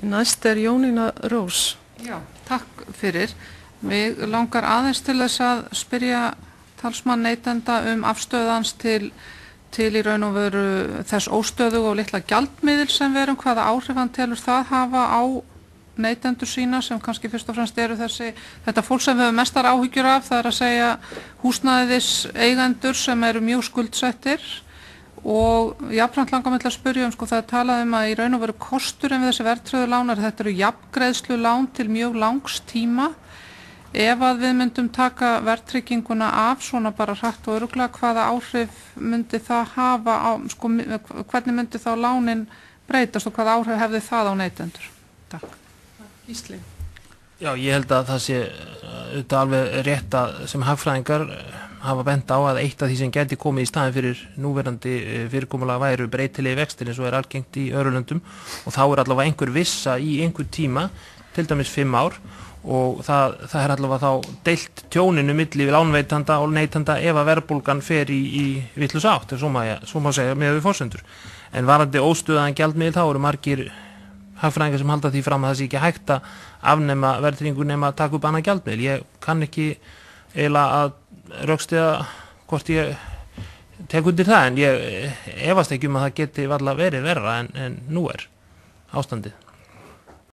Næst Jónína Rós. Já, takk fyrir. Mig langar aðeins til þess að spyrja talsmann neytenda afstöðans til í raun og veru þess óstöðu og litla gjaldmiðil sem við hvaða áhrif hann telur það hafa á neytendur sína sem kannski fyrst og fremst eru þetta fólk sem við höfum mestar áhyggjur af, það að segja húsnæðiseigendur sem eru mjög skuldsettir og jafnframt langar mig til að spyrja það er talað að í raun og veru kosturinn við þessi verðtryggðu lán þetta eru jafngreiðslulán til mjög langs tíma. Ef að við myndum taka verðtrygginguna af svona bara hratt og örugglega, hvaða áhrif myndi það hafa á, hvernig myndi þá lánin breytast og hvaða áhrif hefði það á neytendur? Takk. Gísli. Já, ég held að það sé auðvitað alveg rétt að sem hagfræðingar hafa bent á að eitt af því sem gæti komið í staðinn fyrir núverandi fyrirkomulag væru breytilegi vextir eins og algengt í öðrum löndum og þá allavega einhver vissa í einhver tíma, til dæmis 5 ár og það allavega þá deilt tjóninu milli við lánveitanda og neytanda ef að verðbólgan fer í vitlaus átt, svo má segja með við forsendur. En varðandi óstöðugan gjaldmiðil þá eru margir hagfræðingar sem halda því fram að það sé ekki hægt að afnema verðtryggingu nema að taka upp annað gjaldmiðil. Ég kann ekki eiginlega að rökstyðja hvort ég tek undir það en ég efast ekki að það geti varla verið verra en nú ástandið.